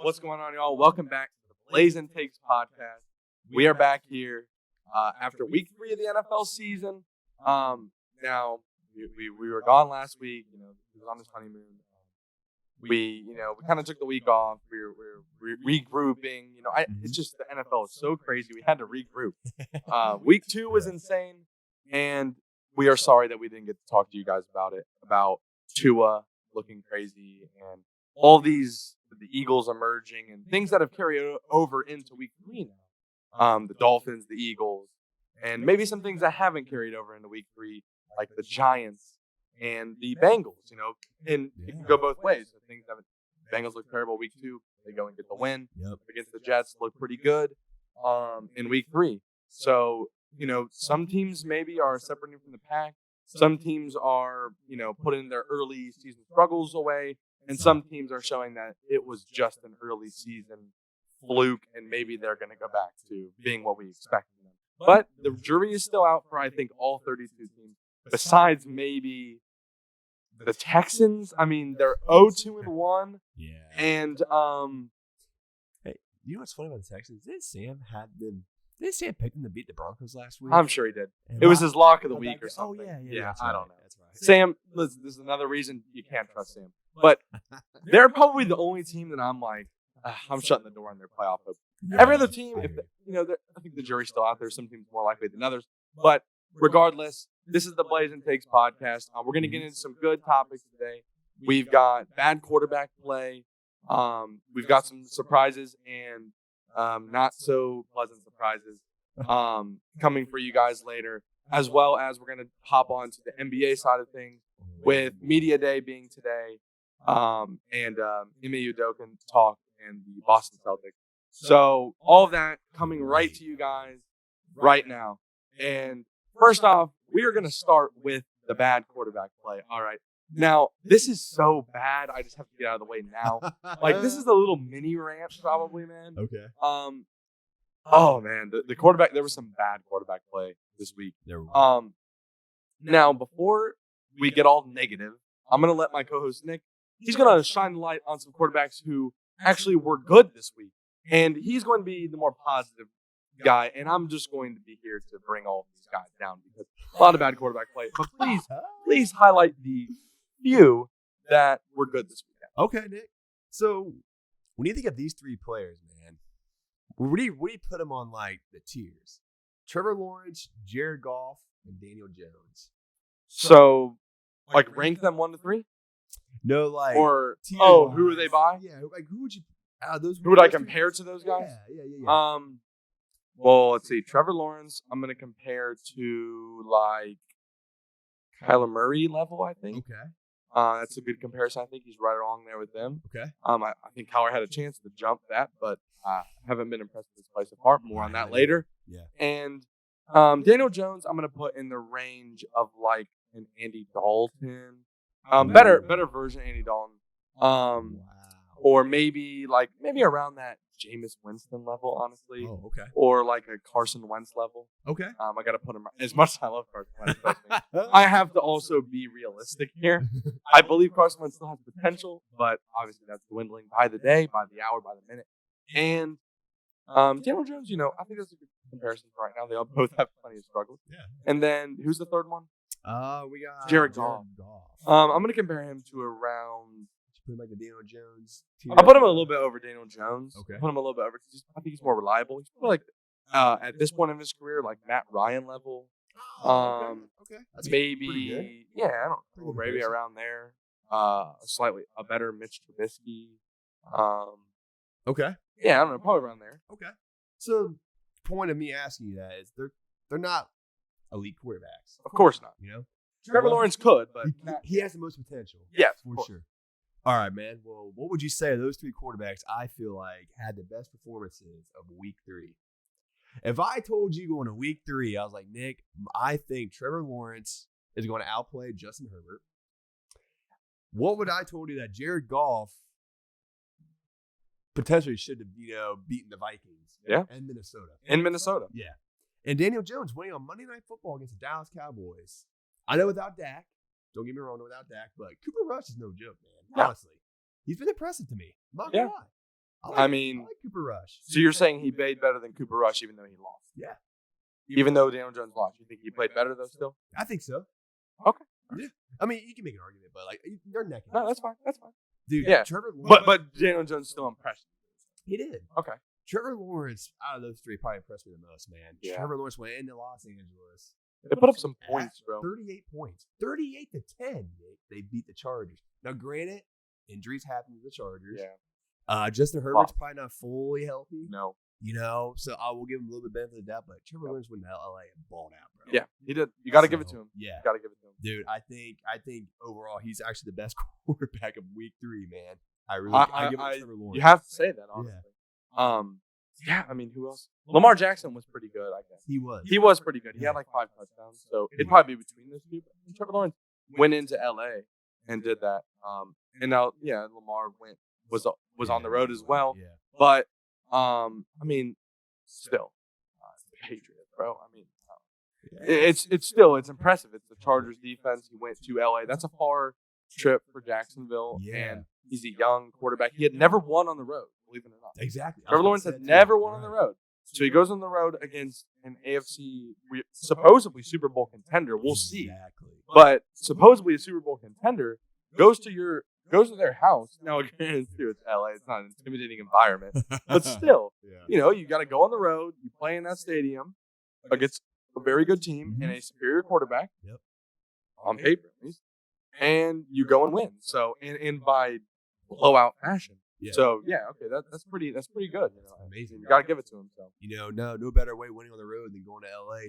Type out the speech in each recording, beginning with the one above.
What's going on, y'all? Welcome back to the Blazin Takes podcast. We are back here after week 3 of the NFL season. Now we were gone last week. You know, we was on this honeymoon. We kind of took the week off. We were regrouping. You know, it's just the NFL is so crazy. We had to regroup. Week 2 was insane, and we are sorry that we didn't get to talk to you guys about Tua looking crazy and all these. The Eagles emerging and things that have carried over into week 3 now. The Dolphins, the Eagles, and maybe some things that haven't carried over into week 3, like the Giants and the Bengals, you know, and it can go both ways. So things haven't, Bengals look terrible week 2. They go and get the win against the Jets, look pretty good in week 3. So, you know, some teams maybe are separating from the pack. Some teams are, you know, putting their early season struggles away. And some teams are showing that it was just an early season fluke, and maybe they're going to go back to being what we expect from them. But the jury is still out for, I think, all 32 teams, besides maybe the Texans. I mean, they're 0-2-1. Yeah. And hey, you know what's funny about the Texans? Didn't Sam pick them to beat the Broncos last week? I'm sure he did. It was his lock of the week or something. Oh, yeah. I don't know. That's right. Sam, listen, this is another reason you can't trust Sam. But they're probably the only team that I'm like, I'm shutting the door on their playoff hope. Every other team, I think the jury's still out there. Some teams more likely than others. But regardless, this is the Blazin Takes podcast. We're going to get into some good topics today. We've got bad quarterback play. We've got some surprises and not so pleasant surprises coming for you guys later, as well as we're going to hop on to the NBA side of things with Media Day being today. And Ime Udoka talk and the Boston Celtics. So all of that coming right to you guys right now. And first off, we are going to start with the bad quarterback play. All right. Now, this is so bad. I just have to get out of the way now. Like, this is a little mini rant probably, man. Okay. Oh, man. The quarterback, there was some bad quarterback play this week. Now, before we get all negative, I'm going to let my co-host Nick, he's going to shine the light on some quarterbacks who actually were good this week. And he's going to be the more positive guy. And I'm just going to be here to bring all of these guys down because a lot of bad quarterback play. But please highlight the few that were good this weekend. Okay, Nick. So when you think of these 3 players, man, where do you put them on, like, the tiers? Trevor Lawrence, Jared Goff, and Daniel Jones. So like, rank them 1 to 3? No, like, or who are they by? Yeah, like, who would you? Who would I compare to those guys? Yeah. Well, let's see. Trevor Lawrence, I'm gonna compare to like Kyler Murray level. I think. Okay. That's a good comparison. I think he's right along there with them. Okay. I think Kyler had a chance to jump that, but I haven't been impressed with his place apart. More on that later. Yeah. And Daniel Jones, I'm gonna put in the range of like an Andy Dalton. Better version of Andy Dalton. Wow. Or maybe around that Jameis Winston level, honestly. Oh, okay. Or like a Carson Wentz level. Okay. I got to put him, as much as I love Carson Wentz, I have to also be realistic here. I believe Carson Wentz still has potential, but obviously that's dwindling by the day, by the hour, by the minute. And Daniel Jones, you know, I think that's a good comparison for right now. They all both have plenty of struggles. Yeah. And then who's the third one? We got Jared Goff. I'm going to compare him to around. Put him like the Daniel Jones. I'll put him a little bit over Daniel Jones. Okay. Put him a little bit over. I think he's more reliable. He's probably like at this point in his career, like Matt Ryan level. Okay. That's maybe I don't know, maybe around there. Slightly a better Mitch Trubisky. Okay. Yeah, I don't know, probably around there. Okay. So the point of me asking you that is they're not elite quarterbacks. Of course not. You know? Trevor Lawrence could, but he has the most potential. Yes, for sure. All right, man. Well, what would you say of those 3 quarterbacks I feel like had the best performances of week 3? If I told you going to week 3, I was like, Nick, I think Trevor Lawrence is going to outplay Justin Herbert. What would I told you that Jared Goff potentially should have, beaten the Vikings? Yeah. And Minnesota. In Minnesota. Yeah. And Daniel Jones winning on Monday Night Football against the Dallas Cowboys. I know without Dak. Don't get me wrong, without Dak, but Cooper Rush is no joke, man. Yeah. Honestly. He's been impressive to me. I'm not Yeah. gonna lie. I mean, like Cooper Rush. So you're saying he played better than Cooper Rush even though he lost? Yeah. Even though Daniel Jones lost, you think he played better though still? I think so. Okay. Yeah. I mean, you can make an argument, but like they're neck and No, neck. that's fine. That's fine. Dude, Yeah. Trevor Lawrence. But Daniel Jones still impressed He did. Okay. Trevor Lawrence, out of those three, probably impressed me the most, man. Yeah. Trevor Lawrence went into Los Angeles. They put up some points, bro. 38 points. 38 to 10. They beat the Chargers. Now, granted, injuries happen to the Chargers. Yeah. Justin Herbert's probably not fully healthy. No. You know, so I will give him a little bit of benefit of the doubt, but Trevor Lawrence went to LA and balled out, bro. Yeah, he did. You got to give it to him. Yeah. You got to give it to him. Dude, I think overall he's actually the best quarterback of week 3, man. I give it to Trevor Lawrence. You have to say that, honestly. Yeah, I mean, who else? Lamar Jackson was pretty good, I guess. He was. He was pretty good. He had like 5 touchdowns, so it'd probably be between those two. But Trevor Lawrence went into LA and did that. And now, yeah, Lamar was on the road as well. Yeah. But I mean, still, the Patriots, bro. I mean, it's impressive. It's the Chargers defense. He went to LA. That's a far trip for Jacksonville, and he's a young quarterback. He had never won on the road, believe it or not. Exactly. Trevor Lawrence had never won on the road. So he goes on the road against an AFC supposedly Super Bowl contender. We'll see. But supposedly a Super Bowl contender goes to their house. Now, again, it's LA. It's not an intimidating environment. But still, you know, you got to go on the road. You play in that stadium against a very good team and a superior quarterback. Yep. On paper, at least. And you go and win. So, and by blowout fashion. Yeah. So, yeah, okay, that's pretty good. You know? Amazing. You got to give it to him. So, you know, no better way winning on the road than going to LA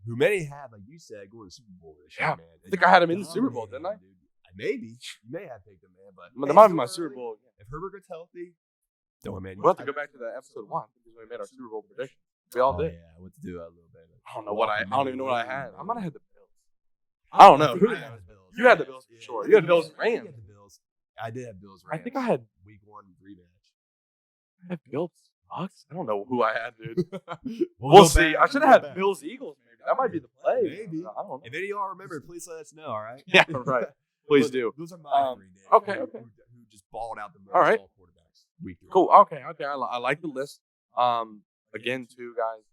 who many have, like you said, going to the Super Bowl this year, man. I think I had him in the Super Bowl, didn't I? Dude. Maybe. You may have picked him, man. But that might be my Super Bowl. If Herbert gets healthy, don't man. We'll have to go back to the episode 1 because we made our Super Bowl prediction. We all did. Yeah, what to do a little bit. I don't even know what I had. I might have had the Bills. I don't know. You had the Bills for sure. You had Bills and Rams. I did have Bills Rams. I think I had week 1 rematch. I had Bills Bucks. I don't know who I had, dude. We'll see. I should have had Bills Eagles. Maybe that might be the play. Maybe. I don't know. If any of y'all remember, please let us know. All right. Yeah. Right. Please do. Those are my 3 days. Okay. Who just balled out the most all right. quarterbacks. Week 3. Cool. Okay. I like the list. Again, too, guys,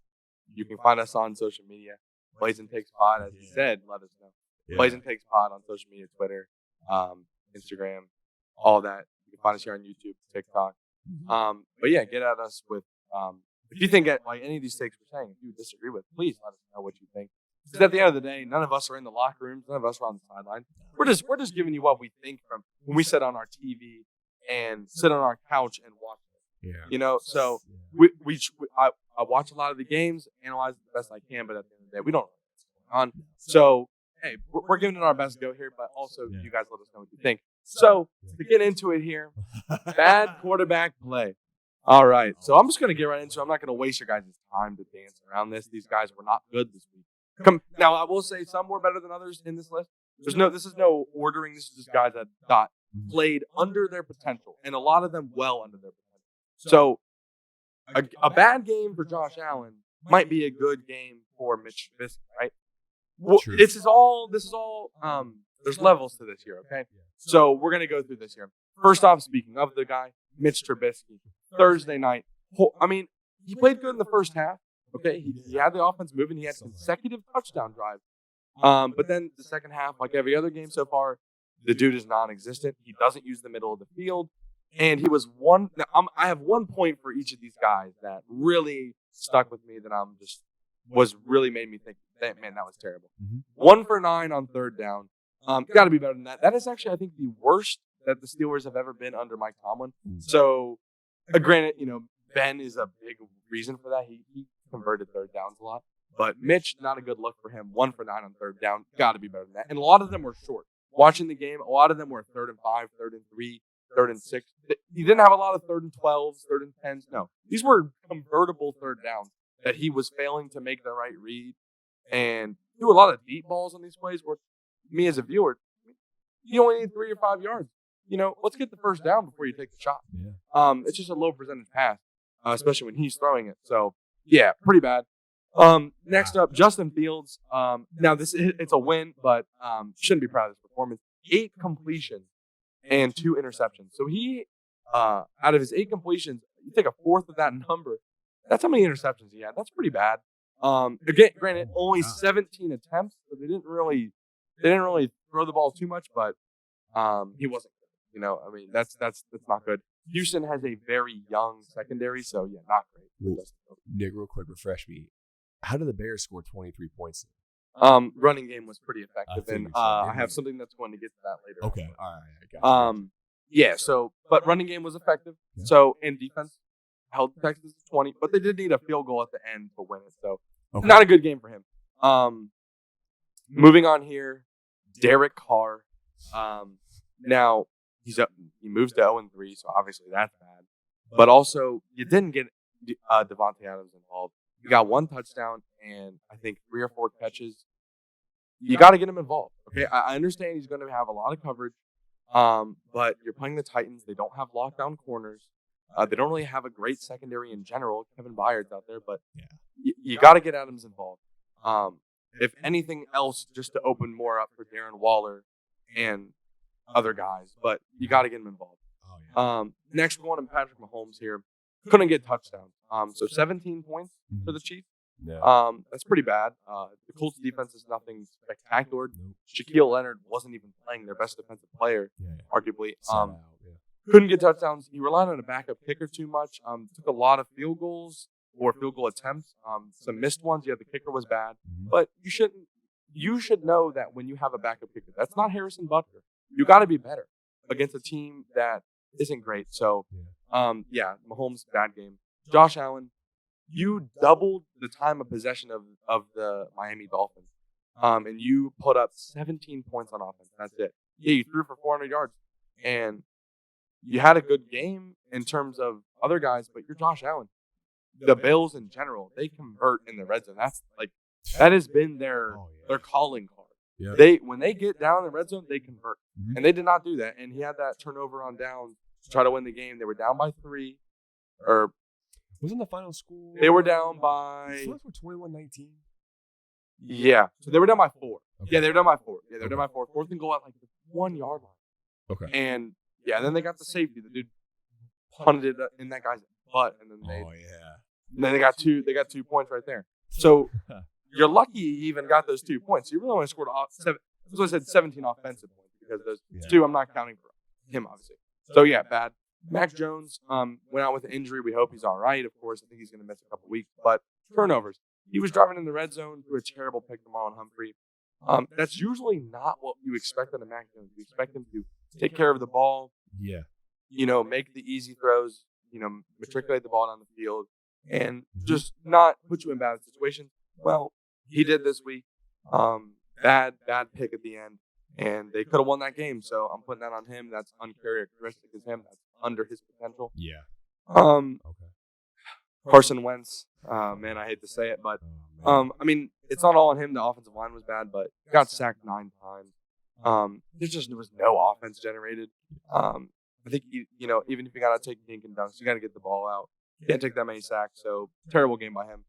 you can find us on social media. Blazin Takes Pod, as you said, let us know. Yeah. Blazin Takes Pod on social media, Twitter, Instagram, all that. You can find us here on YouTube, TikTok. But yeah, get at us with if you think like any of these takes we're saying, if you disagree with, please let us know what you think. Because at the end of the day, none of us are in the locker rooms, none of us are on the sideline. We're just giving you what we think from when we sit on our TV and sit on our couch and watch it. Yeah. You know, so I watch a lot of the games, analyze it the best I can, but at the end of the day, we don't know what's going on. So hey, we're giving it our best go here, but also you guys let us know what you think. So to get into it here, bad quarterback play. All right, so I'm just going to get right into it. I'm not going to waste your guys' time to dance around this. These guys were not good this week. Now, I will say some were better than others in this list. This is no ordering. This is just guys that played under their potential, and a lot of them well under their potential. So a bad game for Josh Allen might be a good game for Mitch Trubisky, right? Well, this is all. There's levels to this here, okay? So we're gonna go through this here. First off, speaking of the guy, Mitch Trubisky, Thursday night. I mean, he played good in the first half. Okay, he had the offense moving. He had consecutive touchdown drives. But then the second half, like every other game so far, the dude is non-existent. He doesn't use the middle of the field, and he was one. Now, I have 1 point for each of these guys that really stuck with me. That was really made me think, man, that was terrible. 1 for 9 on third down. Got to be better than that. That is actually, I think, the worst that the Steelers have ever been under Mike Tomlin. So, granted, Ben is a big reason for that. He converted third downs a lot. But Mitch, not a good look for him. 1 for 9 on third down. Got to be better than that. And a lot of them were short. Watching the game, a lot of them were 3rd and 5, 3rd and 3, 3rd and 6. He didn't have a lot of 3rd and 12s, 3rd and 10s. No. These were convertible third downs that he was failing to make the right read and do a lot of deep balls on these plays where me as a viewer, you only need 3 or 5 yards. Let's get the first down before you take the shot. Yeah. It's just a low percentage pass, especially when he's throwing it. So, yeah, pretty bad. Next up, Justin Fields. Now it's a win, but shouldn't be proud of this performance. 8 completions and 2 interceptions. So he, out of his 8 completions, You take a fourth of that number. That's how many interceptions he had. That's pretty bad. Again, granted, only 17 attempts, so they didn't really throw the ball too much, but he wasn't good. You know, I mean, that's not good. Houston has a very young secondary, so yeah, not great. Nick, real quick, refresh me. How did the Bears score 23 points? Running game was pretty effective, and I have something that's going to get to that later. Okay, all right, I got you. Yeah. So, but running game was effective. Yeah. So, and defense held the Texans to 20, but they did need a field goal at the end to win it. So, not a good game for him. Moving on here, Derek Carr. Now he moves to 0-3, so obviously that's bad. But also, you didn't get Devontae Adams involved. You got 1 touchdown and I think 3 or 4 catches. You got to get him involved. Okay, I understand he's going to have a lot of coverage, but you're playing the Titans. They don't have lockdown corners. They don't really have a great secondary in general. Kevin Byard's out there, but you got to get Adams involved. If anything else, just to open more up for Darren Waller and other guys, but you got to get him involved. Next, we're going to Patrick Mahomes here. Couldn't get touchdowns. So 17 points for the Chiefs. Yeah. That's pretty bad. The Colts defense is nothing spectacular. Nope. Shaquille Leonard wasn't even playing their best defensive player, arguably. Couldn't get touchdowns. He relied on a backup kicker too much. Took a lot of field goals or field goal attempts. Some missed ones. Yeah, the kicker was bad. But you should know that when you have a backup kicker, that's not Harrison Butker. You got to be better against a team that isn't great. So, Mahomes, bad game. Josh Allen, you doubled the time of possession of the Miami Dolphins, and you put up 17 points on offense. That's it. Yeah, you threw for 400 yards, and you had a good game in terms of other guys, but you're Josh Allen. The Bills in general, they convert in the red zone. That has been their calling card. Yeah. When they get down in the red zone, they convert, and they did not do that. And he had that turnover on downs to try to win the game. They were down by 3, or wasn't the final score? They were down by 21-19. Yeah, so they were down by 4. Okay. Yeah, they were down by 4. Yeah, they were down by 4. Fourth and goal at like the 1 yard line. Okay. And then they got the safety. The dude punted it in that guy's butt, and then they got 2 points right there. So you're lucky he even got those 2 points. You really only scored 7. That's what I said, 17 offensive points because those 2 I'm not counting for him, obviously. So yeah, bad. Mac Jones went out with an injury. We hope he's all right. Of course, I think he's going to miss a couple weeks. But turnovers. He was driving in the red zone through a terrible pick to Marlon Humphrey. That's usually not what you expect out of Mac Jones. You expect him to take care of the ball. Yeah. Make the easy throws. Matriculate the ball down the field, and just not put you in bad situations. Well, he did this week. Bad pick at the end. And they could have won that game, so I'm putting that on him. That's uncharacteristic of him. That's under his potential. Yeah. Carson Wentz, man, I hate to say it, but I mean, it's not all on him. The offensive line was bad, but he got sacked 9 times. There was no offense generated. I think even if you got to take dink and dunks, you got to get the ball out. You can't take that many sacks. So terrible game by him.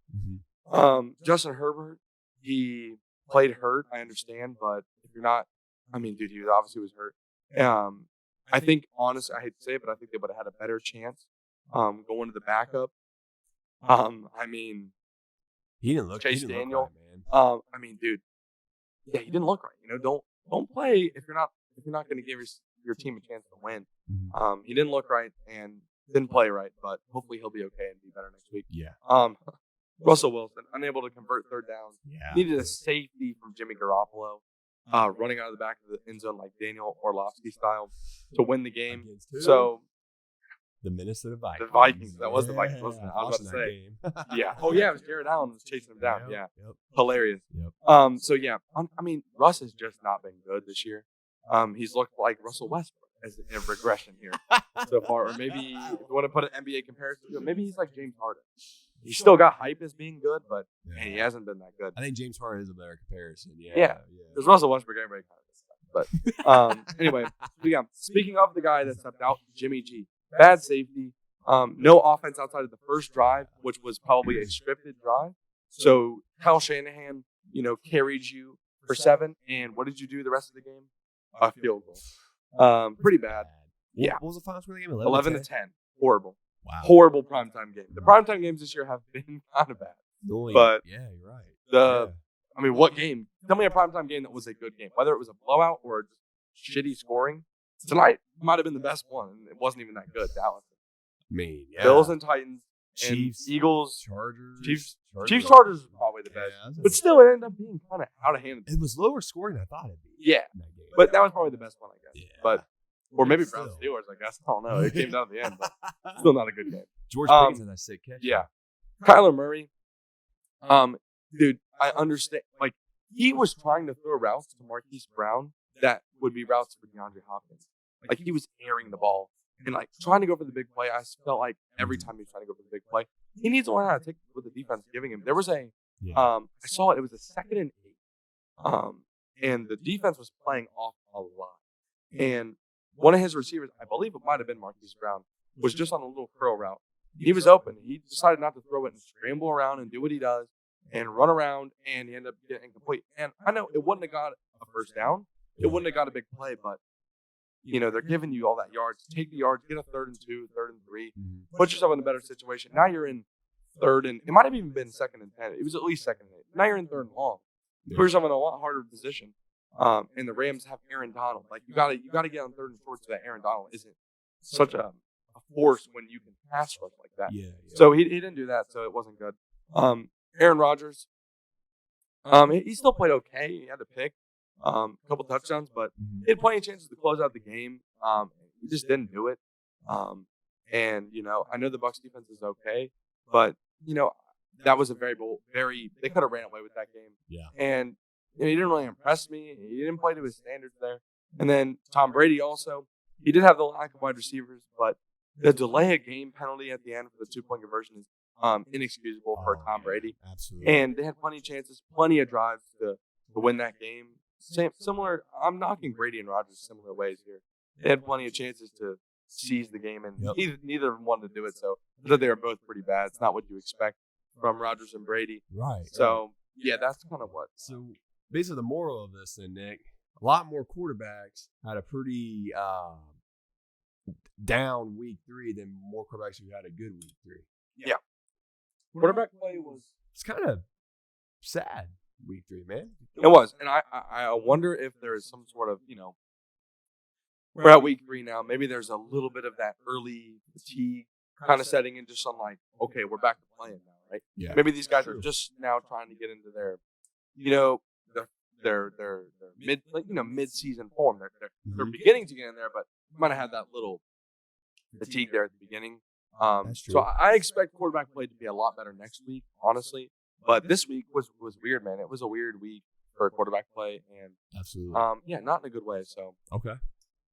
Justin Herbert, he played hurt. I understand, but if you're not. I mean, dude, he obviously was hurt. I think, honestly, I hate to say it, but I think they would have had a better chance going to the backup. I mean, he didn't look Chase Daniel. Look right, man. I mean, dude, yeah, he didn't look right. Don't play if you're not going to give your team a chance to win. He didn't look right and didn't play right, but hopefully he'll be okay and be better next week. Yeah. Russell Wilson, unable to convert third downs. Yeah. Needed a safety from Jimmy Garoppolo. Running out of the back of the end zone like Daniel Orlovsky style to win the game. So the Minnesota Vikings. The Vikings. That was the Vikings, wasn't it? I was about to say. Yeah. Oh yeah, it was Jared Allen was chasing him down. Yep. Hilarious. Yep. So yeah, I mean, Russ has just not been good this year. He's looked like Russell Westbrook as a regression here so far. Or maybe if you want to put an NBA comparison to it, maybe he's like James Harden. He still got hype as being good, but man, he hasn't been that good. I think James Harden is a better comparison. Yeah. There's Russell Westbrook, everybody kind of this stuff. But anyway, speaking of the guy that stepped out, Jimmy G. Bad safety. No offense outside of the first drive, which was probably a scripted drive. So Kyle Shanahan, carried you for 7. And what did you do the rest of the game? A field goal. Pretty bad. Yeah. What was the final score of the game? 11-10. Horrible. Wow. Horrible primetime game. The primetime games this year have been kind of bad. But yeah, you're right. I mean, what game? Tell me a primetime game that was a good game, whether it was a blowout or just shitty scoring. Tonight might have been the best one, and it wasn't even that good. Dallas. I mean, yeah. Bills and Titans, Chiefs, and Eagles, Chargers. Chiefs, Chargers is probably the best, but still, it ended up being kind of out of hand. It was lower scoring than I thought it'd be. Yeah, but that was probably the best one, I guess. Yeah. But or maybe Browns Steelers, I guess. I don't know. It came down to the end, but still not a good game. George Pickens had that sick catch. Yeah, Kyler Murray. Dude, I understand. Like, he was trying to throw routes to Marquise Brown that would be routes for DeAndre Hopkins. Like, he was airing the ball and, like, trying to go for the big play. I felt like every time he was trying to go for the big play, he needs to learn how to take what the defense is giving him. There was I saw it was a 2nd and 8. And the defense was playing off a lot. And one of his receivers, I believe it might have been Marquise Brown, was just on a little curl route. He was open. He decided not to throw it and scramble around and do what he does and run around, and he ended up getting incomplete. And I know it wouldn't have got a first down. It wouldn't have got a big play, but, they're giving you all that yards. Take the yards, get a 3rd and 2, 3rd and 3. Put yourself in a better situation. Now you're in 3rd and – it might have even been 2nd and 10. It was at least 2nd and 8. Now you're in 3rd and long. Put yourself in a lot harder position. And the Rams have Aaron Donald. Like, you gotta get on 3rd and short so that Aaron Donald isn't such a force when you can pass rush like that. Yeah. So he didn't do that, so it wasn't good. Aaron Rodgers, he still played okay. He had a pick, a couple touchdowns, but he had plenty of chances to close out the game. He just didn't do it. And I know the Bucs defense is okay, but that was a very they could have ran away with that game. Yeah. And he didn't really impress me. He didn't play to his standards there. And then Tom Brady also, he did have the lack of wide receivers, but the delay of game penalty at the end for the 2-point conversion is inexcusable for Tom Brady. Absolutely. And they had plenty of chances, plenty of drives to win that game. Similar, I'm knocking Brady and Rodgers similar ways here. They had plenty of chances to seize the game, and neither of them wanted to do it. So I thought they were both pretty bad. It's not what you expect from Rodgers and Brady. Right. So, yeah, that's kind of what. So, basically, the moral of this then, Nick, a lot more quarterbacks had a pretty down week 3 than more quarterbacks who had a good week 3. Yeah. Quarterback play was... It's kind of sad week 3, man. It was. And I wonder if there is some sort of, we're at week 3 now. Maybe there's a little bit of that early fatigue kind of setting in, just on like, okay, we're back to playing now, right? Yeah. Maybe these guys are just now trying to get into their, their mid-season form. They're beginning to get in there, but might have had that little fatigue there at the beginning. That's true. So I expect quarterback play to be a lot better next week, honestly. But this week was weird, man. It was a weird week for quarterback play, and absolutely, not in a good way. So okay,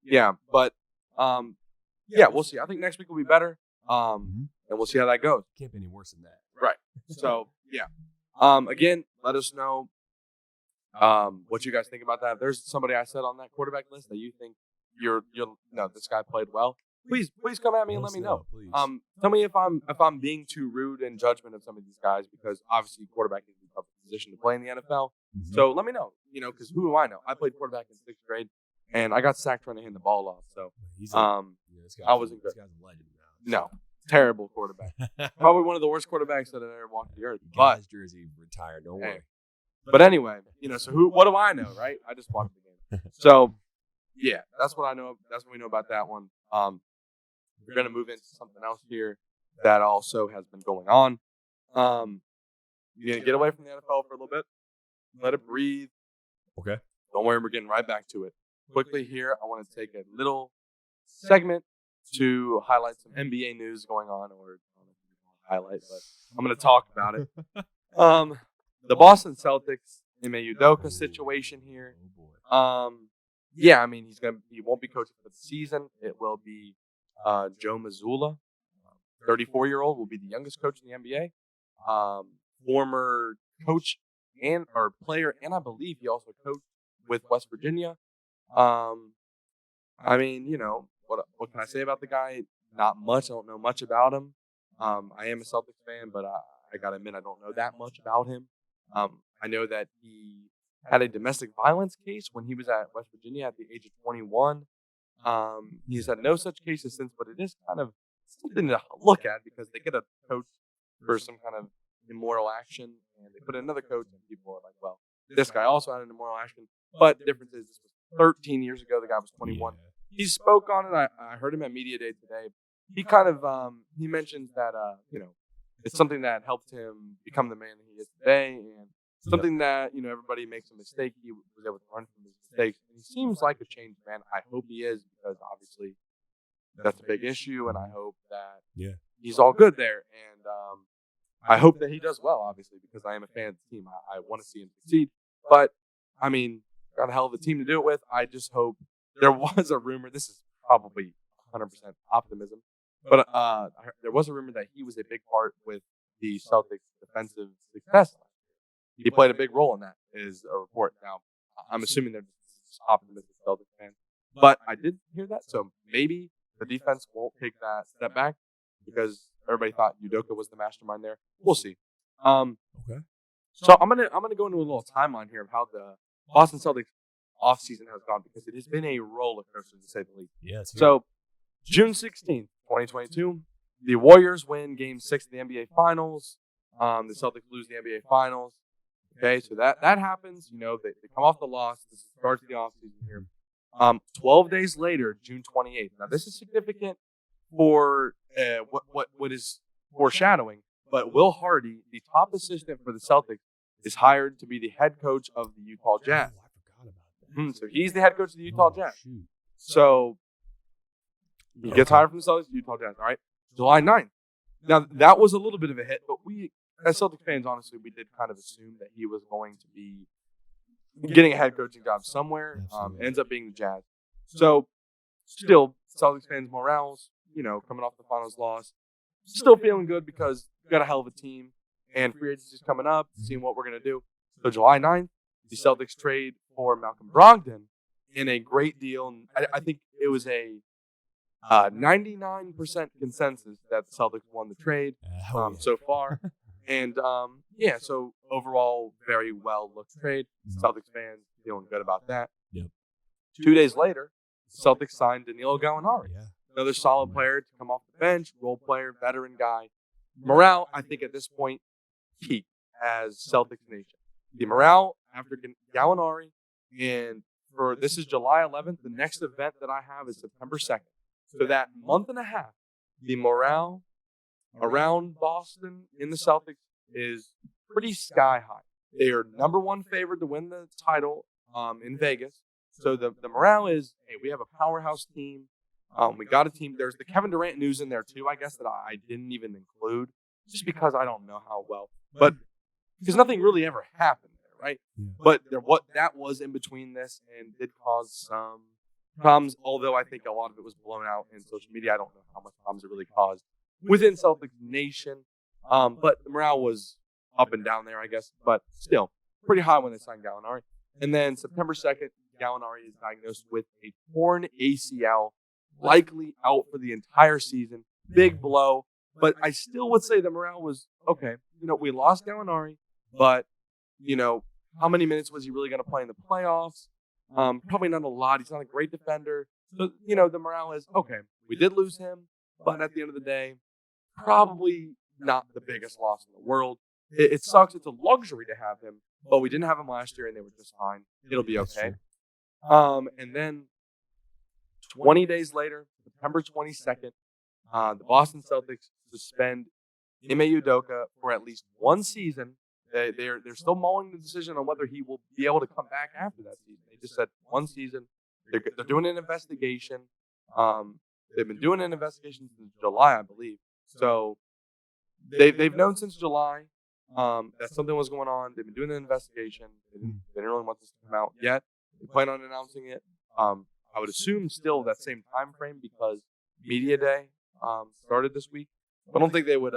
yeah, but we'll see. I think next week will be better, and we'll see how that goes. Can't be any worse than that, right? So yeah, again, let us know what you guys think about that. If there's somebody I said on that quarterback list that you think this guy played well, please come at me and let me know. Please. Tell me if I'm being too rude in judgment of some of these guys, because obviously quarterback is a tough position to play in the NFL. So let me know, because who do I know? I played quarterback in 6th grade, and I got sacked trying to hand the ball off. So I wasn't good. This guy's a legend No, now. terrible quarterback. Probably one of the worst quarterbacks that have ever walked the earth. But jersey retired. Don't worry. But anyway, so what do I know, right? I just watched the game. So yeah, that's what I know. That's what we know about that one. We're going to move into something else here that also has been going on. You're going to get away from the NFL for a little bit. Let it breathe. Okay. Don't worry, we're getting right back to it. Quickly here, I want to take a little segment to highlight some NBA news going on, or I don't know if you want to highlight, but I'm going to talk about it. The Boston Celtics, Ime Udoka situation here. Oh boy. Yeah, I mean, he won't be coaching for the season. It will be Joe Mazzulla, 34-year-old, will be the youngest coach in the NBA. Former coach or player, and I believe he also coached with West Virginia. I mean, what can I say about the guy? Not much. I don't know much about him. I am a Celtics fan, but I gotta admit I don't know that much about him. I know that he had a domestic violence case when he was at West Virginia at the age of 21. He's had no such cases since, but it is kind of something to look at because they get a coach for some kind of immoral action, and they put in another coach, and people are like, well, this guy also had an immoral action. But the difference is this was 13 years ago. The guy was 21. Yeah. He spoke on it. I heard him at Media Day today. He kind of he mentions that it's something that helped him become the man that he is today, and something that everybody makes a mistake. He was able to learn from his mistakes. And he seems like a changed man. I hope he is, because obviously that's a big issue, and I hope that he's all good there. And I hope that he does well, obviously, because I am a fan of the team. I want to see him succeed. But I mean, got a hell of a team to do it with. I just hope. There was a rumor. This is probably 100% optimism, but there was a rumor that he was a big part with the Celtics' defensive success. He played a big role in that, is a report. Now, I'm assuming they're just optimistic Celtics fans, but I did hear that, so maybe the defense won't take that step back because everybody thought Udoka was the mastermind there. We'll see. Okay. So I'm gonna go into a little timeline here of how the Boston Celtics offseason has gone, because it has been a roller coaster, to say the least. Yeah. So, June 16th, 2022, the Warriors win Game 6 of the NBA Finals. The Celtics lose the NBA Finals. Okay, so that happens. They come off the loss. This starts the offseason here. 12 days later, June 28th. Now, this is significant for what is foreshadowing, but Will Hardy, the top assistant for the Celtics, is hired to be the head coach of the Utah Jazz. Oh, I forgot about that. So he's the head coach of the Utah Jazz. Shoot. So he gets hired from the Celtics, Utah Jazz. All right, July 9th. Now, that was a little bit of a hit, but we, as Celtics fans, honestly, we did kind of assume that he was going to be getting a head coaching job somewhere. Ends up being the Jazz. So still, Celtics fans' morale's, coming off the finals loss, still feeling good because we got a hell of a team, and free agency's coming up, seeing what we're going to do. So July 9th, the Celtics trade for Malcolm Brogdon in a great deal. And I think it was a 99% consensus that the Celtics won the trade so far. And, so overall, very well-looked trade. Celtics fans feeling good about that. Yep. 2 days later, the Celtics signed Danilo Gallinari. Yeah. Another solid player to come off the bench, role player, veteran guy. Morale, I think at this point, peaked as Celtics Nation. The morale after Gallinari, and this is July 11th. The next event that I have is September 2nd. So that month and a half, the morale around Boston in the Celtics is pretty sky high. They are number one favored to win the title in Vegas. So the morale is, hey, we have a powerhouse team. We got a team. There's the Kevin Durant news in there too, I guess, that I didn't even include just because I don't know how well. But because nothing really ever happened there, right? Yeah. But what that was in between this and did cause some problems, although I think a lot of it was blown out in social media. I don't know how much problems it really caused within Celtics Nation. But the morale was up and down there, I guess. But still, pretty high when they signed Gallinari. And then September 2nd, Gallinari is diagnosed with a torn ACL, likely out for the entire season. Big blow. But I still would say the morale was, okay, we lost Gallinari, but, how many minutes was he really going to play in the playoffs? Probably not a lot. He's not a great defender. So, the morale is, okay, we did lose him, but at the end of the day, probably not the biggest loss in the world. It sucks. It's a luxury to have him, but we didn't have him last year, and they were just fine. It'll be okay. And then 20 days later, September 22nd, the Boston Celtics suspend Ime Udoka for at least one season. They're still mulling the decision on whether he will be able to come back after that season. They just said one season. They're doing an investigation. They've been doing an investigation since July, I believe. So they've known since July that something was going on. They've been doing an investigation. They didn't really want this to come out yet. They plan on announcing it. I would assume still that same time frame because Media Day started this week. I don't think they would,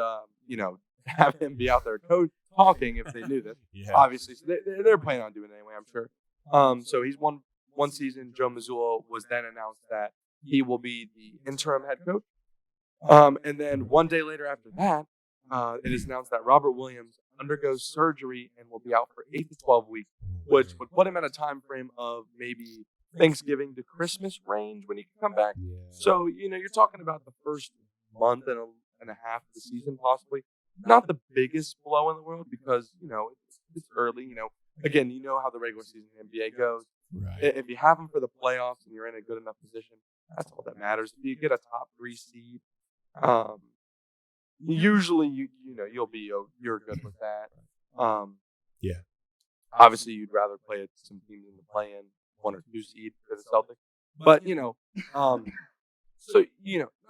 have him be out there talking if they knew this. Yeah. Obviously, so they're planning on doing it anyway, I'm sure. So he's won one season. Joe Mazzulla was then announced that he will be the interim head coach. And then one day later after that, it is announced that Robert Williams undergoes surgery and will be out for 8 to 12 weeks, which would put him at a time frame of maybe Thanksgiving to Christmas range when he can come back. Yeah. So, you're talking about the first month and a half of the season, possibly. Not the biggest blow in the world because, it's early. Again, you know how the regular season in the NBA goes. Right. If you have them for the playoffs and you're in a good enough position, that's all that matters. If you get a top 3 seed, usually you're good with that. Yeah. Obviously, you'd rather play some teams in the play-in 1 or 2 seed for the Celtics, but so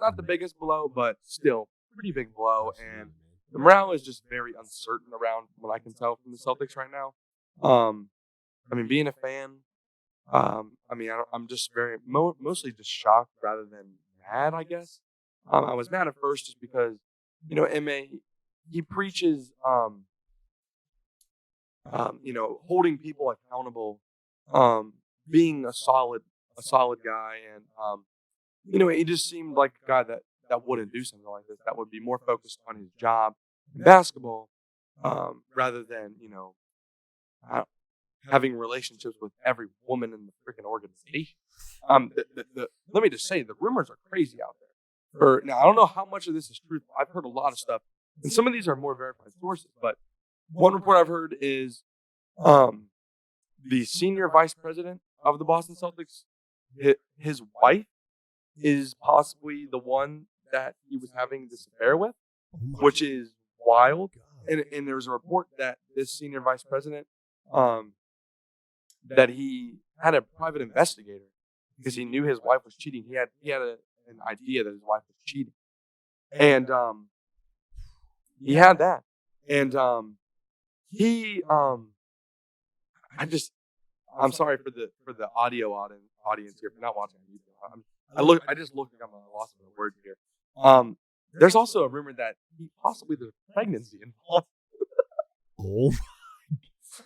not the biggest blow, but still pretty big blow. And the morale is just very uncertain around what I can tell from the Celtics right now. Being a fan. I'm just mostly just shocked rather than mad, I guess. I was mad at first just because, Ime, he preaches, holding people accountable, being a solid guy. And, he just seemed like a guy that wouldn't do something like this, that would be more focused on his job in basketball, rather than, having relationships with every woman in the freaking organization. Let me just say, the rumors are crazy out there. Now, I don't know how much of this is truthful. I've heard a lot of stuff, and some of these are more verified sources. But one report I've heard is the senior vice president of the Boston Celtics, his wife is possibly the one that he was having this affair with, which is wild. And there was a report that this senior vice president, that he had a private investigator because he knew his wife was cheating. He had an idea that his wife was cheating, and he had that, and I'm sorry for the audio audience here for not watching YouTube. I just looked like I'm at a loss of words here. There's also a rumor that possibly there's pregnancy involved. Oh.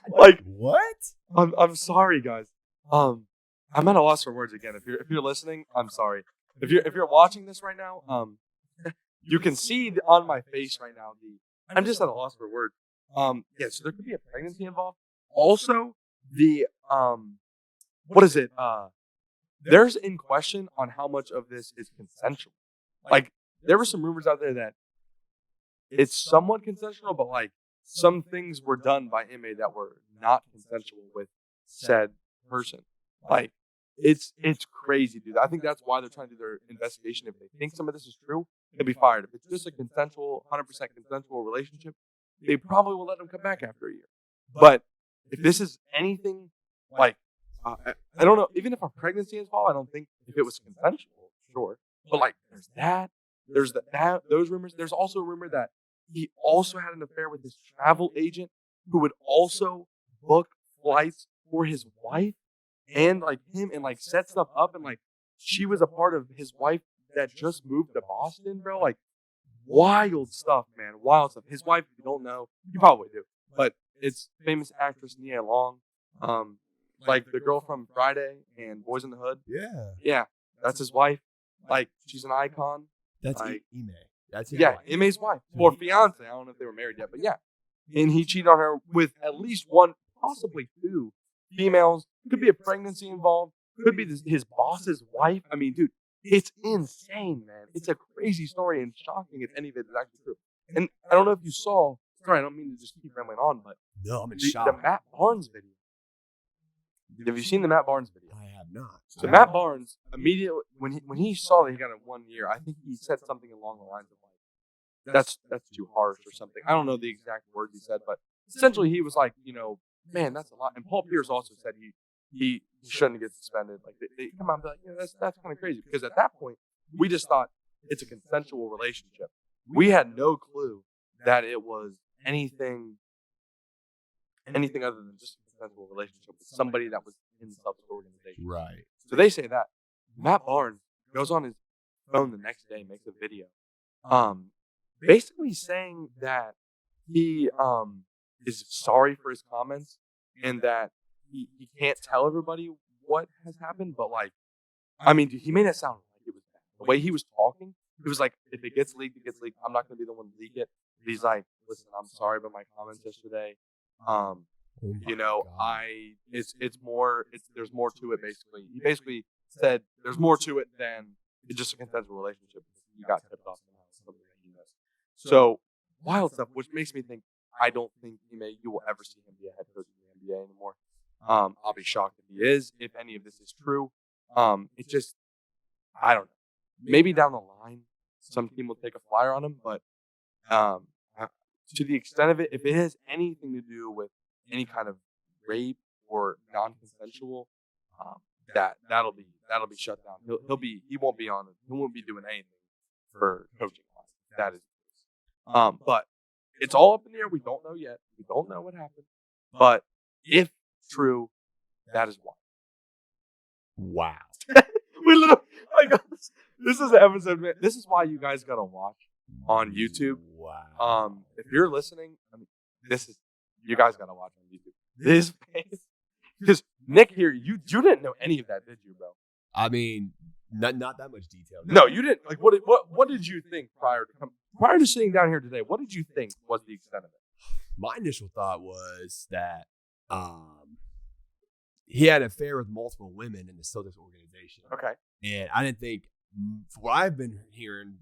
Like what? I'm sorry, guys. I'm at a loss for words again. If you're listening, I'm sorry. If you're watching this right now, you can see on my face right now I'm just at a loss for words. So there could be a pregnancy involved. Also, the what is it? There's in question on how much of this is consensual. Like, there were some rumors out there that it's somewhat consensual, but like, some things were done by Ime that were not consensual with said person. Like, it's crazy, dude. I think that's why they're trying to do their investigation. If they think some of this is true, they'll be fired. If it's just a consensual, 100% consensual relationship, they probably will let them come back after a year. But if this is anything like, I don't know, even if a pregnancy is involved, I don't think if it was consensual, sure. But like, there's that. There's those rumors. There's also a rumor that he also had an affair with his travel agent, who would also book flights for his wife and like him, and like set stuff up, and like she was a part of his wife that just moved to Boston, bro. Like, wild stuff, man. Wild stuff. His wife, if you don't know, you probably do, but it's famous actress Nia Long, like the girl from Friday and Boys in the Hood. Yeah, that's his wife. Like, she's an icon. That's like, Ime. That's his wife. Ime's wife or fiance. I don't know if they were married yet, but yeah. And he cheated on her with at least one, possibly 2 females. Could be a pregnancy involved. Could be his boss's wife. I mean, dude, it's insane, man. It's a crazy story and shocking if any of it is actually true. And I don't know if you saw. Sorry, I don't mean to just keep rambling on, but no, I'm in the shock. Matt Barnes video. Have you seen the Matt Barnes video? I have not. So Matt Barnes immediately when he saw that he got a 1 year, I think he said something along the lines of like, "That's too harsh" or something. I don't know the exact words he said, but essentially he was like, man, that's a lot. And Paul Pierce also said he shouldn't get suspended. Like, they come out and be like, that's kind of crazy, because at that point we just thought it's a consensual relationship. We had no clue that it was anything other than just a consensual relationship with somebody that was in the Celtics organization. Right. So they say that. Matt Barnes goes on his phone the next day, makes a video, basically saying that he is sorry for his comments and that he can't tell everybody what has happened. But like, I mean, dude, he made it sound like it was bad. The way he was talking, he was like, if it gets leaked, it gets leaked. I'm not going to be the one to leak it. But he's like, listen, I'm sorry about my comments yesterday. It's more. There's more to it. Basically, he basically said there's more to it than it's just a consensual relationship. You got tipped off somehow. So wild stuff, which makes me think I don't think you will ever see him be a head coach in the NBA anymore. I'll be shocked if he is, if any of this is true. It just, I don't know. Maybe down the line, some team will take a flyer on him, but to the extent of it, if it has anything to do with any kind of rape or non-consensual, that'll be shut down. He won't be doing anything for coaching wise. That is, but it's all up in the air. We don't know yet. We don't know what happened, but if true, that is why. Wow. We literally, this is an episode, man. This is why you guys gotta watch on YouTube. Wow. If you're listening, you guys gotta watch on YouTube. This face, because Nick here, you didn't know any of that, did you, bro? I mean, not that much detail. No, you didn't. Like, what did you think prior to sitting down here today? What did you think was the extent of it? My initial thought was that he had an affair with multiple women in the Celtics organization. Okay. And I didn't think, from what I've been hearing,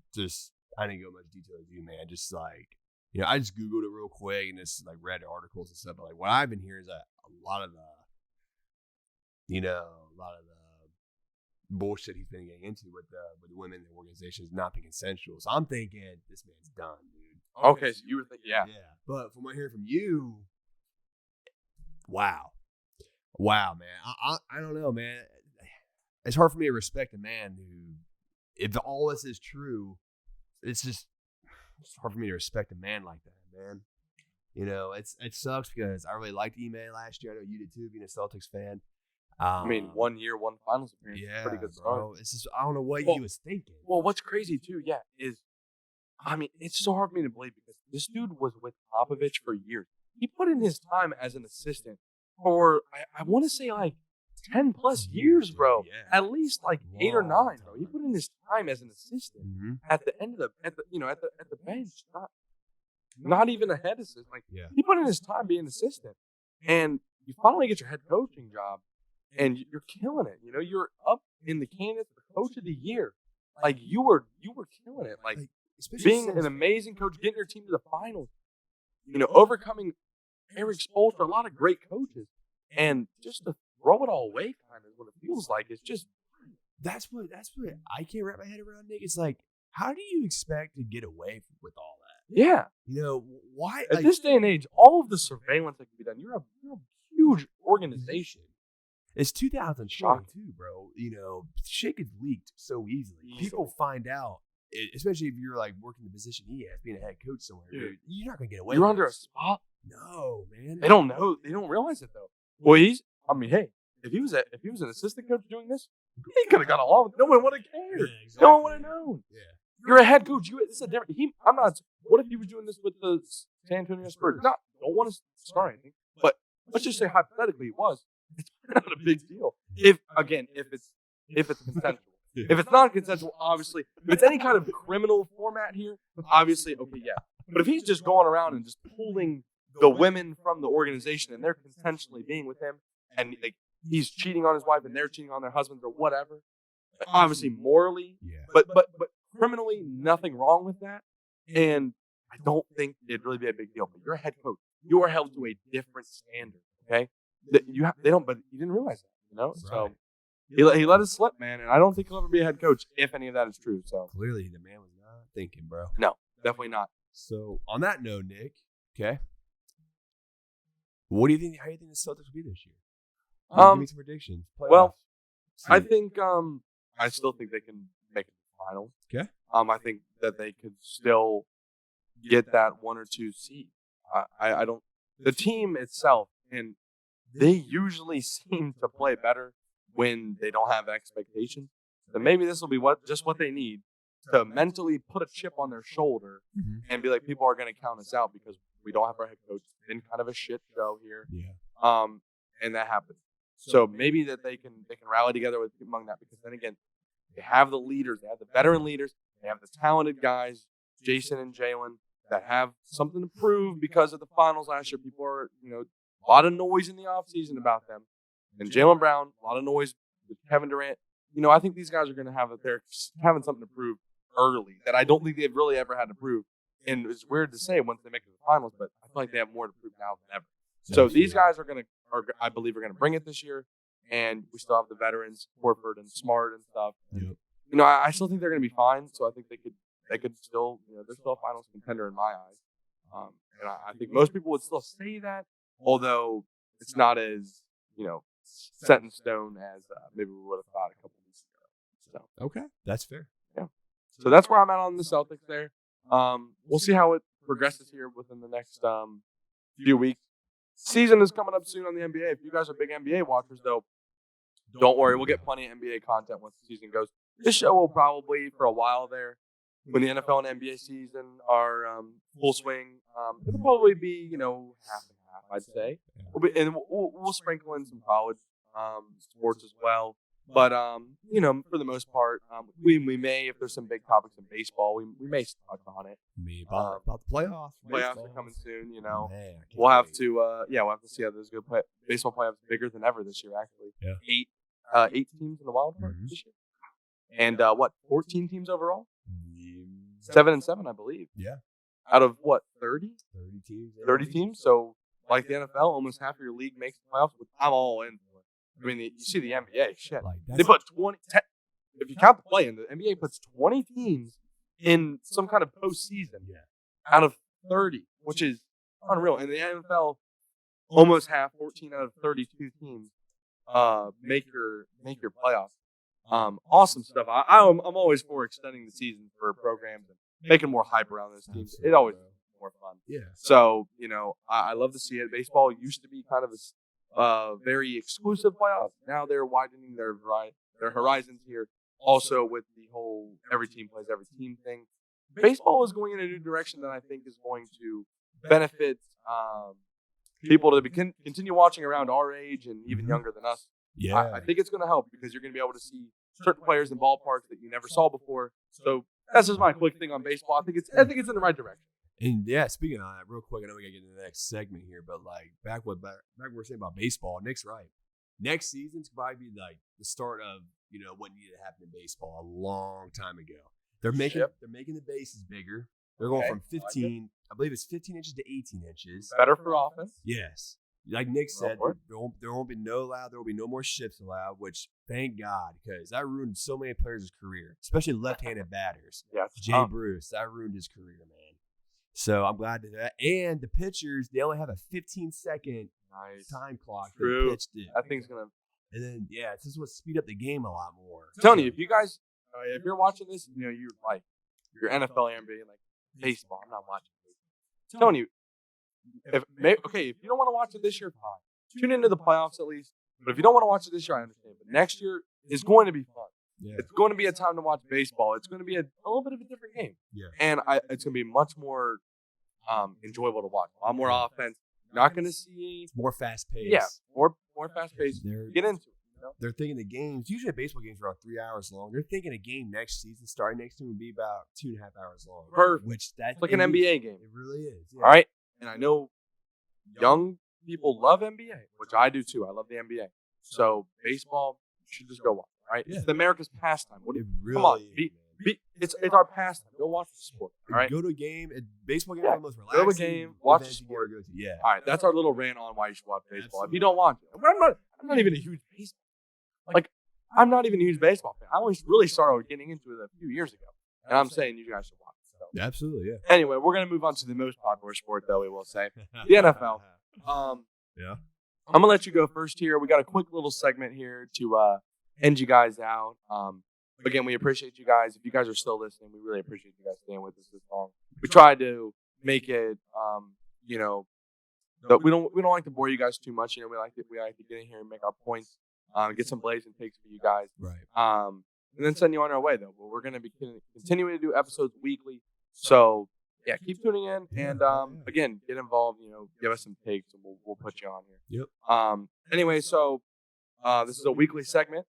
I didn't go much detail as you, man. Just like, I just Googled it real quick and just like read articles and stuff. But like what I've been hearing is that a lot of the bullshit he's been getting into with the women in the organization has not been consensual. So I'm thinking this man's done, dude. Okay, so you were thinking, yeah. But from what I hear from you, wow, man. I don't know, man. It's hard for me to respect a man who, if all this is true, it's hard for me to respect a man like that, man. It sucks because I really liked Ime last year. I know you did too, being a Celtics fan. 1 year, one finals appearance. Yeah, pretty good start. Bro. It's just, I don't know what he was thinking. Well, what's crazy too, is, it's so hard for me to believe because this dude was with Popovich for years. He put in his time as an assistant for, I want to say like 10 plus years, bro. Yeah. At least like 8 or 9, bro. He put in his time as an assistant at the end of at the bench, not even a head assistant. Like he put in his time being an assistant, and you finally get your head coaching job, and you're killing it. You're up in the candidates for coach of the year. Like you were killing it. Like being an amazing coach, getting your team to the finals. Overcoming Eric Spoelstra, a lot of great coaches, and just to throw it all away, kind of what it feels like. It's just that's what I can't wrap my head around, Nick. It's like, how do you expect to get away with all that? Yeah, why at this day and age, all of the surveillance that can be done. You're a huge organization. It's 2022, bro. Shit gets leaked so easily. People find out, especially if you're like working the position he has, being a head coach somewhere. Dude, you're not gonna get away. You're under a spot. No, man. They don't know. They don't realize it though. Well, hey, if he was an assistant coach doing this, he could have got along with. No one would have cared. Yeah, exactly. No one would have known. Yeah. You're a head coach. This is a different. I'm not. What if he was doing this with the San Antonio Spurs? Don't want to start anything, but let's just say hypothetically it was. It's not a big deal. If it's consensual. If it's not consensual, obviously. If it's any kind of criminal format here, obviously, okay, yeah. But if he's just going around and just pulling the women from the organization and they're consensually being with him, and like he's cheating on his wife and they're cheating on their husbands or whatever, obviously morally, but criminally, nothing wrong with that. And I don't think it'd really be a big deal. But you're a head coach. You are held to a different standard. Okay, but you didn't realize that, Right. So he let it slip, man. And I don't think he'll ever be a head coach if any of that is true. So clearly, the man was not thinking, bro. No, definitely not. So on that note, Nick, okay, what do you think? How do you think the Celtics will be this year? Give me some predictions. Well, I think I still think they can make it to the finals. Okay. I think that they could still get that 1 or 2 seed. I don't. The team itself, and they usually seem to play better when they don't have expectations. So maybe this will be what they need to mentally put a chip on their shoulder and be like, people are going to count us out because we don't have our head coach. It's been kind of a shit show here. Yeah. And that happens. So maybe that they can rally together among that, because then again, they have the leaders, they have the veteran leaders, they have the talented guys, Jason and Jalen, that have something to prove because of the finals last year. People are, a lot of noise in the offseason about them. And Jaylen Brown, a lot of noise with Kevin Durant. I think these guys are going to they're having something to prove early that I don't think they've really ever had to prove and it's weird to say once they make it to the finals, but I feel like they have more to prove now than ever. So these guys I believe are gonna bring it this year, and we still have the veterans, Horford and Smart and stuff. Yep. You know, I still think they're gonna be fine. So I think they could still, they're still a finals contender in my eyes. And I think most people would still say that, although it's not as set in stone as maybe we would have thought a couple weeks ago. So Okay, that's fair. yeah. So that's where I'm at on the Celtics there. We'll see how it progresses here within the next few weeks. Season is coming up soon on the NBA. If you guys are big NBA watchers, though, don't worry. We'll get plenty of NBA content once the season goes. This show will probably, for a while there, when the NFL and NBA season are full swing, it'll probably be, half and half, I'd say. We'll sprinkle in some college sports as well. But, for the most part, we may, if there's some big topics in baseball, we may touch on it. About the playoffs. Playoffs are coming soon, Man, We'll have to, we'll have to see how those go. Baseball playoffs bigger than ever this year, actually. Yeah. 8 teams in the wild card this year. And 14 teams overall? 7 and 7, I believe. Yeah. Out of what, 30? 30 teams. 30 teams. So, like the NFL, almost half of your league makes the playoffs, which I'm all in for. I mean, you see the NBA, shit. They put 10, if you count the play-in, the NBA puts 20 teams in some kind of postseason out of 30, which is unreal. And the NFL, almost half, 14 out of 32 teams, make your playoffs. Awesome stuff. I'm always for extending the season for programs and making more hype around those teams. It always is more fun. Yeah. So, I love to see it. Baseball used to be kind of a very exclusive playoff. Now they're widening their horizons here. Also with the whole every team plays every team thing. Baseball is going in a new direction that I think is going to benefit people to continue watching around our age and even younger than us. Yeah. I think it's going to help because you're going to be able to see certain players in ballparks that you never saw before. So that's just my quick thing on baseball. I think it's in the right direction. And yeah, speaking of that, real quick, I know we got to get into the next segment here, but like back what we were saying about baseball, Nick's right. Next season's probably be like the start of what needed to happen in baseball a long time ago. They're making the bases bigger. They're going from 15, I believe it's 15 inches to 18 inches. Better for offense. Yes. Like Nick said, there won't be no more shifts allowed, which thank God, because that ruined so many players' career, especially left-handed batters. Yes. Jay Bruce, that ruined his career, man. So I'm glad to do that. And the pitchers, they only have a 15-second time clock. True. Pitched it. That thing's going to. And then, this is what speed up the game a lot more. I'm telling you, if you guys, if you're watching this, you're like, you're NFL and like, baseball, I'm not watching baseball. I'm telling you, if you don't want to watch it this year, fine. Tune into the playoffs at least. But if you don't want to watch it this year, I understand. But next year is going to be fun. Yeah. It's going to be a time to watch baseball. It's going to be a little bit of a different game. Yeah. And it's going to be much more enjoyable to watch. A lot more offense. You're not going to see. It's more fast paced. Yeah, more fast paced. Get into it. They're thinking the games. Usually, baseball games are around 3 hours long. They're thinking a game next season, starting next season, would be about 2.5 hours long. Perfect. Which that's like an NBA game. It really is. Yeah. All right. And I know young people love NBA, which I do too. I love the NBA. So baseball, you should just go watch. All right. Yeah. It's America's pastime. Come on. It's our pastime. Go watch the sport. All right. Go to a game. Baseball game is the most relaxing. Go to a game. Watch the sport. Yeah. All right. That's our little rant on why you should watch baseball. Absolutely. If you don't watch it, I'm not even a huge baseball. I'm not even a huge baseball fan. I only really started getting into it a few years ago, and I'm saying you guys should watch it. So. Absolutely. Yeah. Anyway, we're gonna move on to the most popular sport, though. We will say the NFL. Yeah. I'm gonna let you go first here. We got a quick little segment here to end you guys out. Again, we appreciate you guys. If you guys are still listening, we really appreciate you guys staying with us this long. We tried to make it, but we don't like to bore you guys too much. We like to get in here and make our points, get some Blazin takes for you guys, right? And then send you on our way though. But we're gonna be continuing to do episodes weekly. So yeah, keep tuning in and again, get involved. Give us some takes and we'll put you on here. Yep. Anyway, so this is a weekly segment.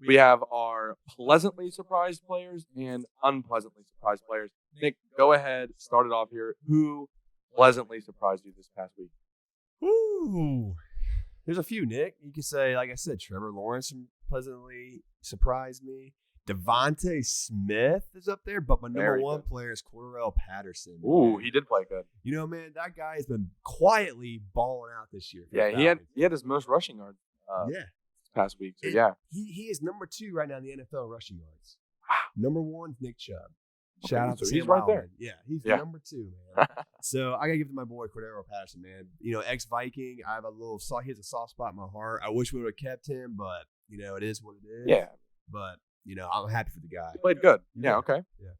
We have our pleasantly surprised players and unpleasantly surprised players. Nick, go ahead, start it off here. Who pleasantly surprised you this past week? Ooh, there's a few, Nick. You could say, like I said, Trevor Lawrence pleasantly surprised me. Devontae Smith is up there, but my number Very one good. player is Cordarrelle Patterson. Ooh, man. he did play good. You know, man, that guy has been quietly balling out this year. for the Yeah, Falcons. he had his most rushing yards Yeah. this past week. So And yeah, He is number 2 right now in the NFL rushing yards. Number 1 is Nick Chubb. Okay, Shout out to so Sam he's right there. Wildman. Yeah, he's Yeah. number 2, man. So I gotta give it to my boy Cordarrelle Patterson, man. You know, ex-Viking. I have he has a soft spot in my heart. I wish we would have kept him, but you know, it is what it is. yeah, But you know, I'm happy for the guy. he played good. Yeah. Yeah, okay. Yeah.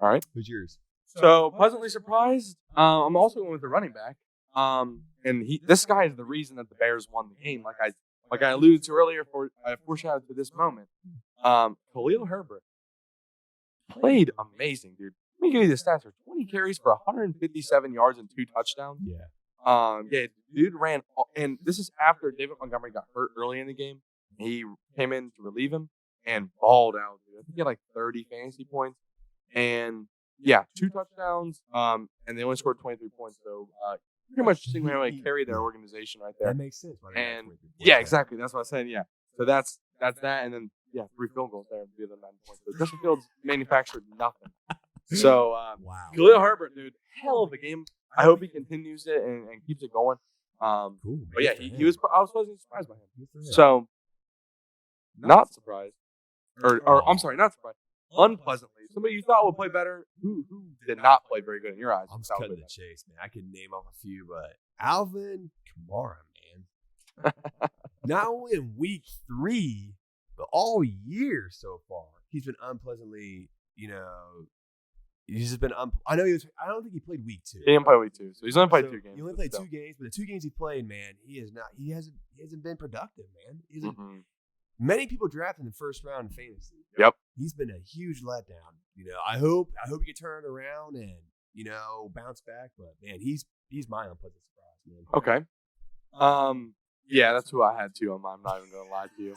All right. Who's yours? So pleasantly surprised. I'm also going with the running back. And this guy is the reason that the Bears won the game. Like I alluded to earlier, I foreshadowed to this moment. Khalil Herbert played amazing, dude. Let me give you the stats. 20 carries for 157 yards and 2 touchdowns. Yeah. Yeah, dude ran, and this is after David Montgomery got hurt early in the game. He came in to relieve him and balled out, dude. I think he had like 30 fantasy points, and yeah, 2 touchdowns. And they only scored 23 points, so pretty much single-handedly carried their organization right there. That makes sense. why they got And 23 points. yeah, exactly. That's what I said. Yeah, so that's that, and then 3 field goals there to be the 9 points. So Justin Fields manufactured nothing. So Wow. Khalil Herbert, dude, hell of a game. I hope he continues it and keeps it going. Cool. But yeah, Good for he was. him. I was pleasantly surprised by him. Good for him. So, not surprised, or I'm sorry, not surprised. Unpleasantly, somebody you thought would play better, who did not play very good in your eyes. I'm just Without cutting doing the chase, man. I could name off a few, but Alvin Kamara, man. Not only in week 3, but all year so far, he's been unpleasantly, you know, he's just been. I know he was. I don't think he played week 2. He didn't play week 2, so he's only played So 2 games. He only played 2 games, but the 2 games he played, man, he is not. He hasn't been productive, man. He hasn't, Mm-hmm. Many people draft in the first round in fantasy. Yep. He's been a huge letdown. You know, I hope he can turn it around and, you know, bounce back. But man, he's my unpleasant surprise, man. Okay. Yeah, that's who I had too. I'm not even gonna lie to you.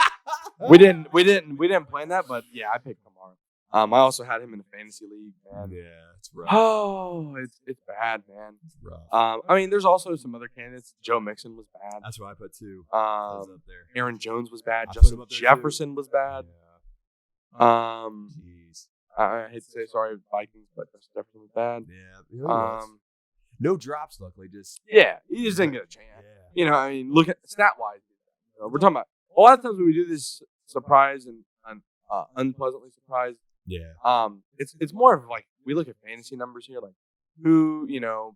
We didn't plan that, but yeah, I picked Kamara. I also had him in the fantasy league, man. Yeah, it's rough. Oh, it's bad, man. It's rough. I mean, there's also some other candidates. Joe Mixon was bad. That's what I put too. Up there. Aaron Jones was bad. I put Justin him up there, Jefferson was bad. Yeah. Jeez. I hate to say sorry, Vikings, but Justin Jefferson was bad. Yeah. No drops, luckily. Just Yeah, he just didn't get a chance. yeah. You know, I mean, look at stat wise. We're talking about a lot of times when we do this surprise and unpleasantly surprised. Yeah. It's more of like we look at fantasy numbers here, like who, you know,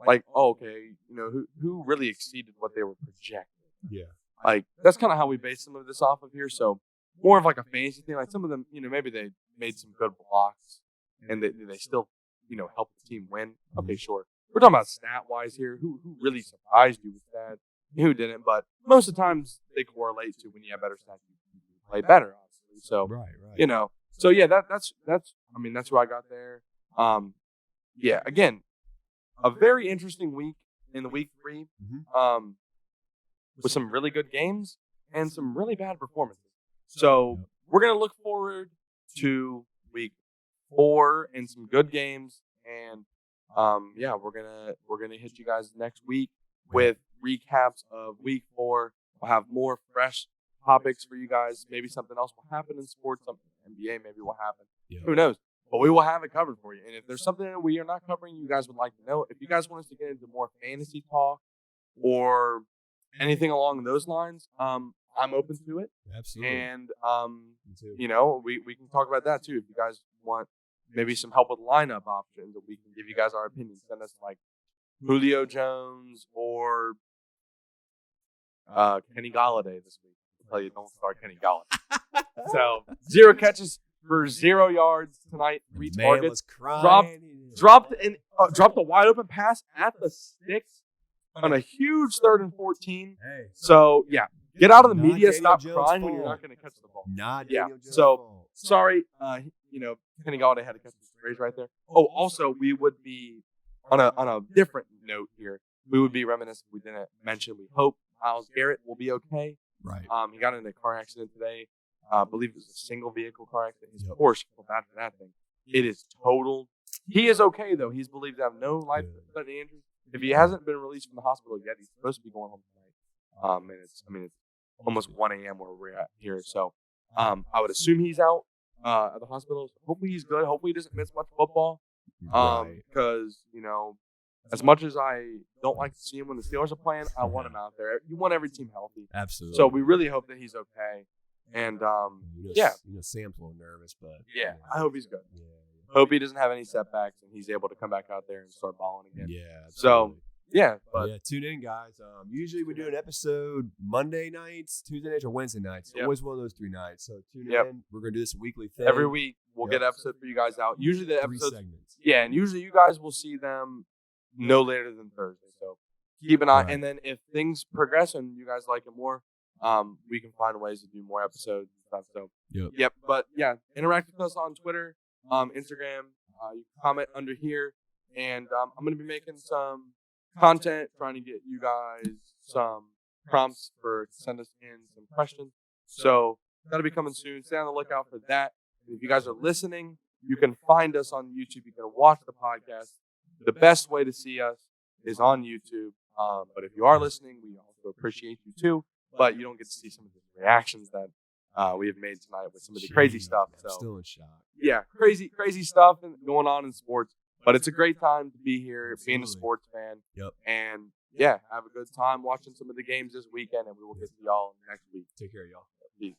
like okay, you know, who really exceeded what they were projecting. Yeah. Like that's kind of how we base some of this off of here. So more of like a fantasy thing. Like some of them, you know, maybe they made some good blocks and they still, you know, helped the team win. Okay, sure. We're talking about stat wise here. Who really surprised you with that? Who didn't? But most of the times they correlate to when you have better stats, you play better, obviously. So Right. you know. So yeah, that's I mean that's who I got there. Yeah, again, a very interesting week in the week 3. Mm-hmm. With some really good games and some really bad performances. So we're gonna look forward to week 4 and some good games. And yeah, we're gonna hit you guys next week with recaps of week 4. We'll have more fresh topics for you guys. Maybe something else will happen in sports, something in NBA maybe will happen. Yeah. Who knows? But we will have it covered for you. And if there's something that we are not covering, you guys would like to know. If you guys want us to get into more fantasy talk or anything along those lines, I'm open to it. Absolutely. And Me too. you know, we can talk about that too. If you guys want maybe some help with lineup options, that we can give you guys our opinions. Send us like Julio Jones or Kenny Galladay this week. I'll tell you, don't start Kenny Galladay. So 0 catches for 0 yards tonight. 3 Man targets. was crying. Dropped a wide open pass at the sticks on a huge 3rd and 14. Hey. So yeah, get out of the Not media. Daniel Stop Jones' crying when fault. you're not going to catch the ball. Not Yeah, Daniel Jones' so- fault. Sorry, you know, Kenny Galladay had to catch his raise right there. Oh, also, we would be on a different note here. We would be reminiscent if we didn't mention. We hope Myles Garrett will be okay. Right. He got in a car accident today. I believe it was a single vehicle car accident. His Yep. Porsche, feel bad for that thing. It is total. He is okay though. He's believed to have no life-threatening injuries. If he hasn't been released from the hospital yet, he's supposed to be going home tonight. And it's almost 1 a.m. where we're at here. So I would assume he's out. at the hospital. Hopefully he's good. Hopefully he doesn't miss much football. Right. Because, as much as I don't like to see him when the Steelers are playing, I want him out there. You want every team healthy. Absolutely. So we really hope that he's okay. And, Sam's a little nervous, but. Yeah, I hope he's good. Yeah. Hope he doesn't have any setbacks and he's able to come back out there and start balling again. Yeah. So, absolutely. but tune in, guys. Usually we do an episode Monday nights, Tuesday nights, or Wednesday nights. It's always one of those 3 nights. So tune in. We're gonna do this weekly thing every week. We'll get an episode for you guys out. Usually the 3 episodes, segments. yeah, and usually you guys will see them no later than Thursday. So keep an eye. Right. And then if things progress and you guys like it more, we can find ways to do more episodes and stuff. So but interact with us on Twitter, Instagram. You can comment under here, and I'm gonna be making some content, trying to get you guys some prompts to send us in some questions. So that'll be coming soon. Stay on the lookout for that. And if you guys are listening, you can find us on YouTube. You can watch the podcast. The best way to see us is on YouTube. But if you are listening, we also appreciate you too. But you don't get to see some of the reactions that we have made tonight with some of the crazy stuff. I'm still in shock. Yeah, crazy stuff going on in sports. But it's a great time to be here, being a sports fan. Yep. And have a good time watching some of the games this weekend, and we will get to y'all next week. Take care, y'all. Peace.